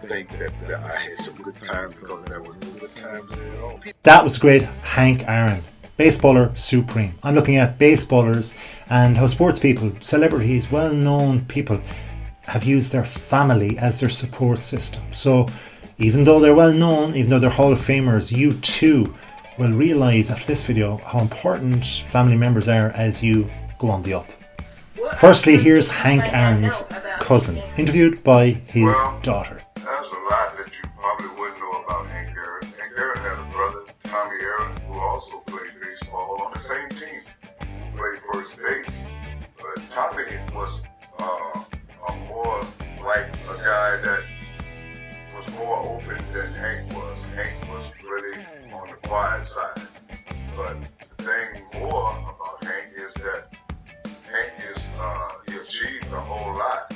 think that I had some good times because there were no good times at all. That was great Hank Aaron, baseballer supreme. I'm looking at baseballers and how sports people, celebrities, well-known people have used their family as their support system. So even though they're well-known, even though they're Hall of Famers, you too will realise after this video how important family members are as you go on the up. Firstly, here's Hank Aaron's cousin, interviewed by his daughter. There's a lot that you probably wouldn't know about Hank Aaron. Hank Aaron had a brother, Tommy Aaron, who also played baseball on the same team, played first base. But Tommy was more like a guy that was more open than Hank was. Hank was really on the quiet side. But the thing more about Hank is that Hank he achieved a whole lot.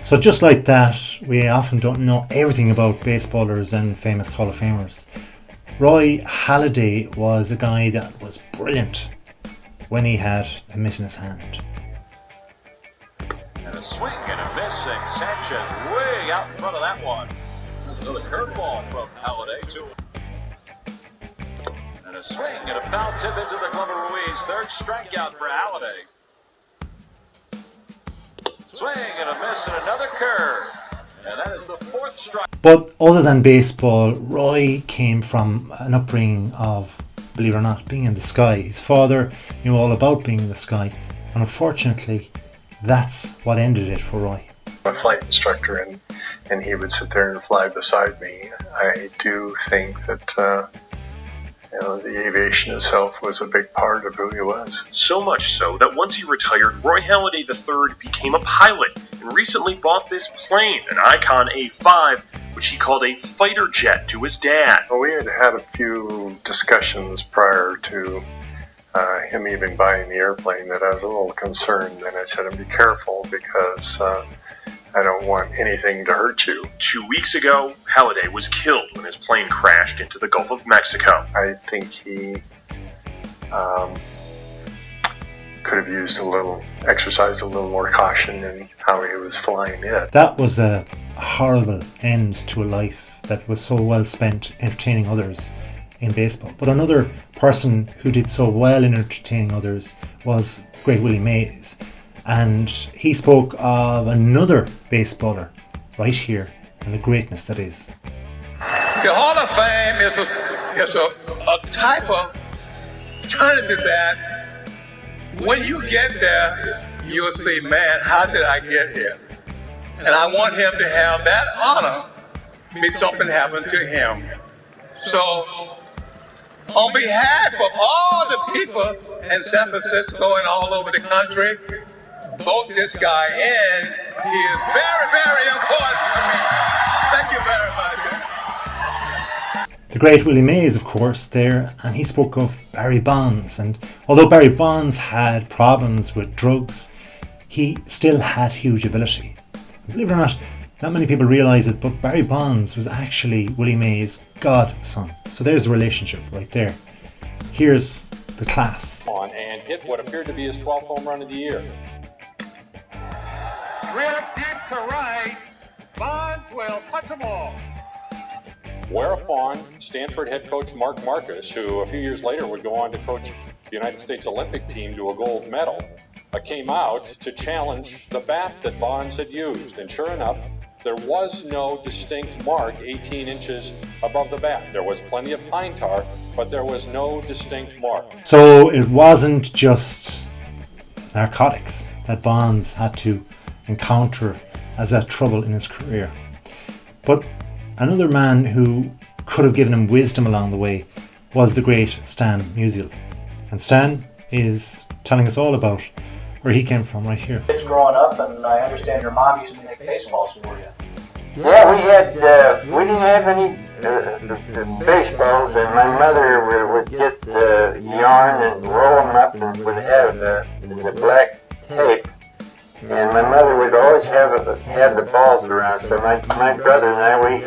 So just like that, we often don't know everything about baseballers and famous Hall of Famers. Roy Halladay was a guy that was brilliant when he had a mitt in his hand. And a swing and a miss, and Sanchez way out in front of that one. Another curveball from Halladay too. And a swing and a foul tip into the glove of Ruiz. Third strikeout for Halladay. Swing and a miss and another curve. And that is the fourth strike. But other than baseball, Roy came from an upbringing of, believe it or not, being in the sky. His father knew all about being in the sky. And unfortunately, that's what ended it for Roy. I'm a flight instructor and he would sit there and fly beside me. I do think that the aviation itself was a big part of who he was. So much so that once he retired, Roy Halladay III became a pilot and recently bought this plane, an Icon A5, which he called a fighter jet to his dad. Well, we had had a few discussions prior to him even buying the airplane that I was a little concerned, and I said, be careful because I don't want anything to hurt you. 2 weeks ago, Halladay was killed when his plane crashed into the Gulf of Mexico. I think he could have exercised a little more caution in how he was flying it. That was a horrible end to a life that was so well spent entertaining others in baseball. But another person who did so well in entertaining others was the great Willie Mays. And he spoke of another baseballer right here and the greatness that is. The Hall of Fame is a type of eternity that when you get there, you'll say, man, how did I get here? And I want him to have that honor, be something happened to him. So, on behalf of all the people in San Francisco and all over the country, vote this guy in. He is very, very important for me. Thank you very much. The great Willie Mays, of course, there, and he spoke of Barry Bonds. And although Barry Bonds had problems with drugs, he still had huge ability. Believe it or not, not many people realise it, but Barry Bonds was actually Willie Mays' godson. So there's the relationship right there. Here's the class. On and hit what appeared to be his 12th home run of the year. Drilled deep to right. Bonds will touch them all. Whereupon Stanford head coach Mark Marcus, who a few years later would go on to coach the United States Olympic team to a gold medal, came out to challenge the bat that Bonds had used. And sure enough, there was no distinct mark 18 inches above the bat. There was plenty of pine tar, but there was no distinct mark. So it wasn't just narcotics that Bonds had to encounter as a trouble in his career. But another man who could have given him wisdom along the way was the great Stan Musial. And Stan is telling us all about where he came from right here. Kids growing up, and I understand your mom used to make baseballs for you. Yeah, we didn't have any baseballs, and my mother would get yarn and roll them up and would have the black tape. And my mother would always have the balls around. So my brother and I, we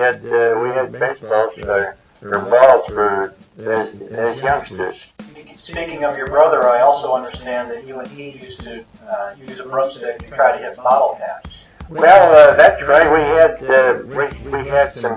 had baseballs or balls for as youngsters. Speaking of your brother, I also understand that you and he used to use a broomstick to try to hit bottle caps. Well, that's right. We we had some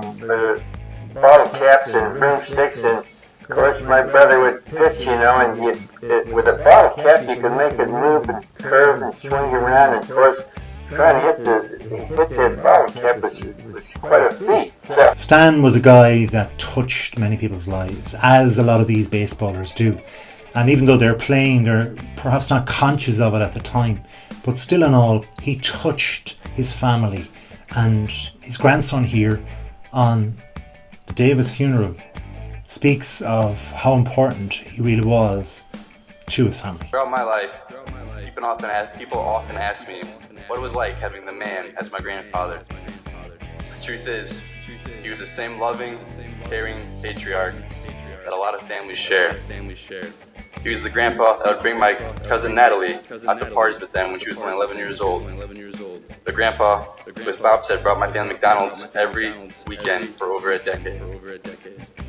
bottle caps and broomsticks, and of course my brother would pitch, and with a bottle cap you could make it move and curve and swing around, and of course trying to hit the bottle cap was quite a feat. So. Stan was a guy that touched many people's lives, as a lot of these baseballers do. And even though they're playing, they're perhaps not conscious of it at the time. But still in all, he touched his family. And his grandson here, on the day of his funeral, speaks of how important he really was to his family. Throughout my life, people often ask me what it was like having the man as my grandfather. The truth is, he was the same loving, caring patriarch that a lot of families share. He was the grandpa that would bring my cousin Natalie out to parties with them when she was only 11 years old. The grandpa, who as Bob said, brought my family McDonald's every weekend for over a decade.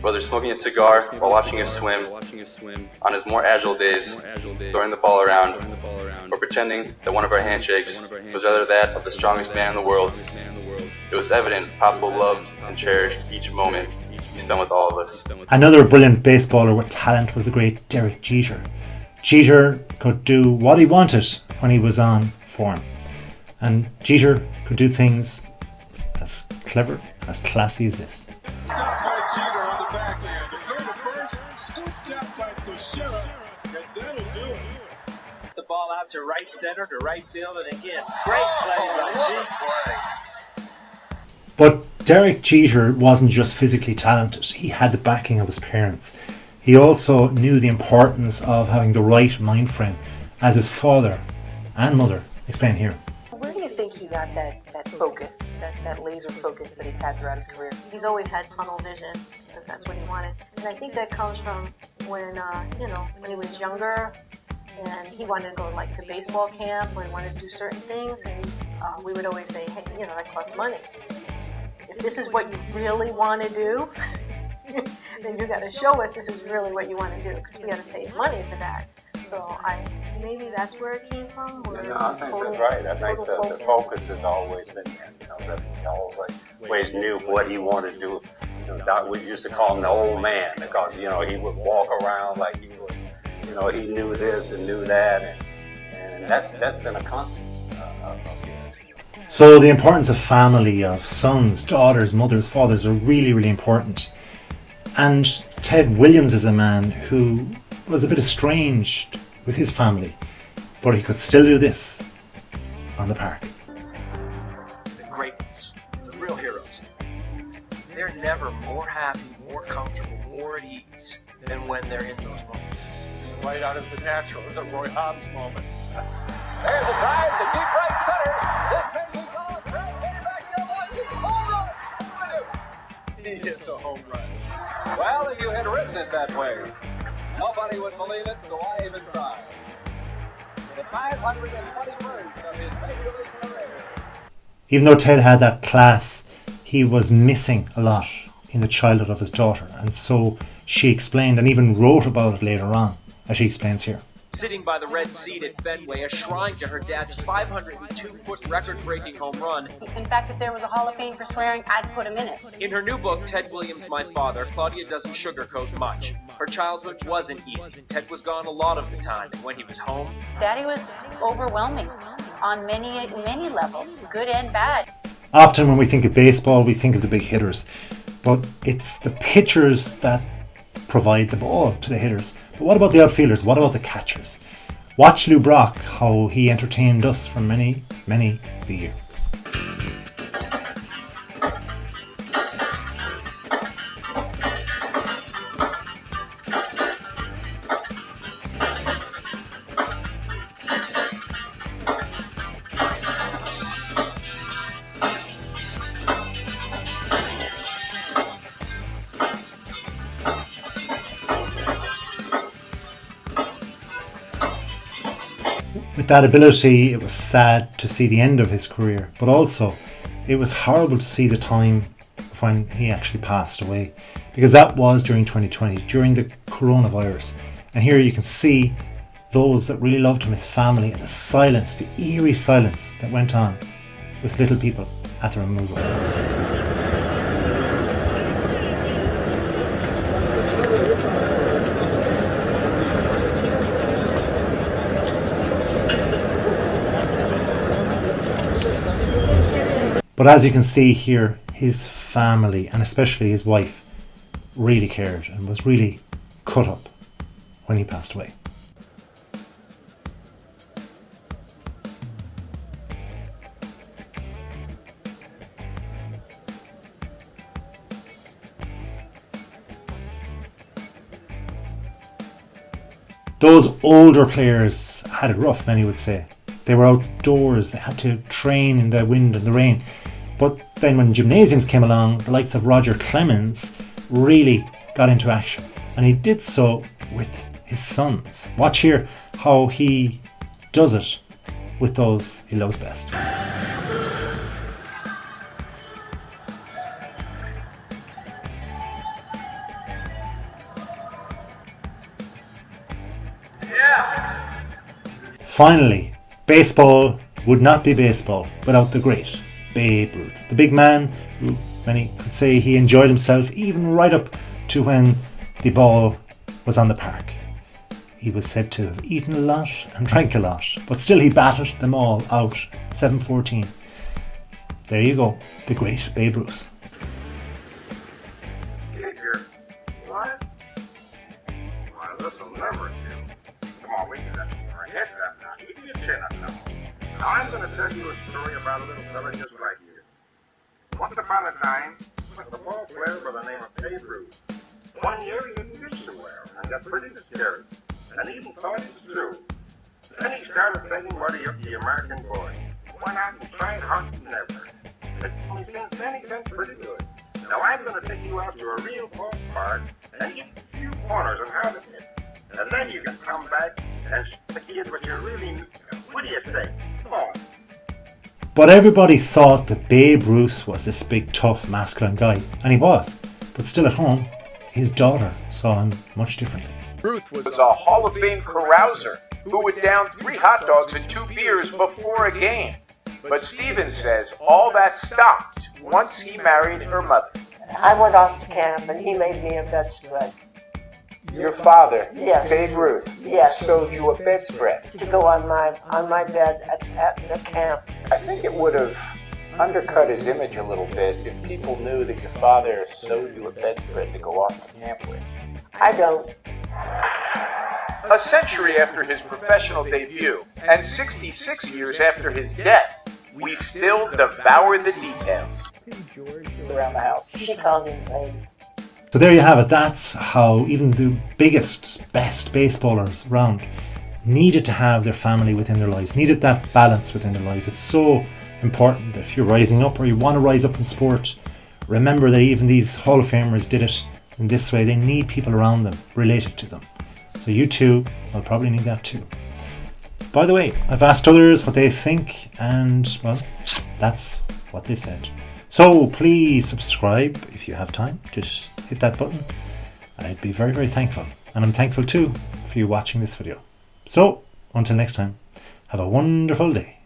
Whether smoking a cigar while watching us swim, on his more agile days, throwing the ball around, or pretending that one of our handshakes was rather that of the strongest man in the world, it was evident Papa loved and cherished each moment he spent with all of us. Another brilliant baseballer with talent was the great Derek Jeter. Jeter could do what he wanted when he was on form. And Jeter could do things as clever, as classy as this. The ball out to right center, to right field, and again, great play by Jeter. But Derek Jeter wasn't just physically talented, he had the backing of his parents. He also knew the importance of having the right mind frame, as his father and mother explain here. Where do you think he got that focus, that laser focus that he's had throughout his career? He's always had tunnel vision, because that's what he wanted. And I think that comes from when he was younger, and he wanted to go to baseball camp, or he wanted to do certain things, and we would always say, hey, that costs money. If this is what you really want to do, then you got to show us this is really what you want to do, because we got to save money for that. So maybe that's where it came from. No, I think that's right. I think the focus has always been there. That he always knew what he wanted to do. Doc, we used to call him the old man, because he would walk around like he would, he knew this and knew that, and that's been a constant of his. So the importance of family, of sons, daughters, mothers, fathers are really, really important. And Ted Williams is a man who was a bit estranged with his family, but he could still do this on the park. The great ones, the real heroes, they're never more happy, more comfortable, more at ease than when they're in those moments. It's right out of the natural. It's a Roy Hobbs moment. There's a drive to deep right center. This pitch is on track. Hit it back the other way. He hits a home run. Well, if you had written it that way, nobody would believe it, so I even tried. The 521st of his Major League career. Even though Ted had that class, he was missing a lot in the childhood of his daughter, and so she explained and even wrote about it later on, as she explains here. Sitting by the red seat at Fenway, a shrine to her dad's 502-foot record-breaking home run. In fact, if there was a Hall of Fame for swearing, I'd put him in it. In her new book, Ted Williams, My Father, Claudia doesn't sugarcoat much. Her childhood wasn't easy. Ted was gone a lot of the time, and when he was home... Daddy was overwhelming on many levels, good and bad. Often when we think of baseball, we think of the big hitters, but it's the pitchers that provide the ball to the hitters. But what about the outfielders? What about the catchers? Watch Lou Brock, how he entertained us for many the year. With that ability, it was sad to see the end of his career, but also it was horrible to see the time when he actually passed away, because that was during 2020, during the coronavirus. And here you can see those that really loved him, his family, and the silence, the eerie silence that went on with little people at the removal. But as you can see here, his family, and especially his wife, really cared and was really cut up when he passed away. Those older players had it rough, many would say. They were outdoors, they had to train in the wind and the rain. But then when gymnasiums came along, the likes of Roger Clemens really got into action. And he did so with his sons. Watch here how he does it with those he loves best. Finally, baseball would not be baseball without the great Babe Ruth. The big man who many could say he enjoyed himself even right up to when the ball was on the park. He was said to have eaten a lot and drank a lot, but still he batted them all out, 7-14. There you go, the great Babe Ruth. What? Well, listen, never come on, we can head that now. You can get chin up now. Now I'm going to tell you a story about a little fella just like you. Once upon a time, there was a ball player by the name of Babe Ruth. One year he didn't pitch so well and got pretty discouraged, and even thought it was true. Then he started thinking what the American boy. Went out and tried hard than ever. But since then he's been pretty good. Now I'm going to take you out to a real ballpark and give you a few pointers on how to hit. And then you can come back and show the kids what you really know. What do you say? Come on. But everybody thought that Babe Ruth was this big, tough, masculine guy, and he was. But still at home, his daughter saw him much differently. Ruth was a Hall of Fame carouser who would down 3 hot dogs and 2 beers before a game. But Steven says all that stopped once he married her mother. I went off to camp and he made me a bedspread. Your father, yes. Babe Ruth, yes. sewed you a bedspread to go on my bed at the camp. I think it would have undercut his image a little bit if people knew that your father sewed you a bedspread to go off to camp with. I don't. A century after his professional debut, and 66 years after his death, we still devour the details. Around the house. She called him Babe. So there you have it. That's how even the biggest, best baseballers around needed to have their family within their lives, needed that balance within their lives. It's so important that if you're rising up or you want to rise up in sport, remember that even these Hall of Famers did it in this way. They need people around them, related to them. So you too will probably need that too. By the way, I've asked others what they think, and well, that's what they said. So please subscribe if you have time. Just hit that button. I'd be very, very thankful. And I'm thankful too for you watching this video. So until next time, have a wonderful day.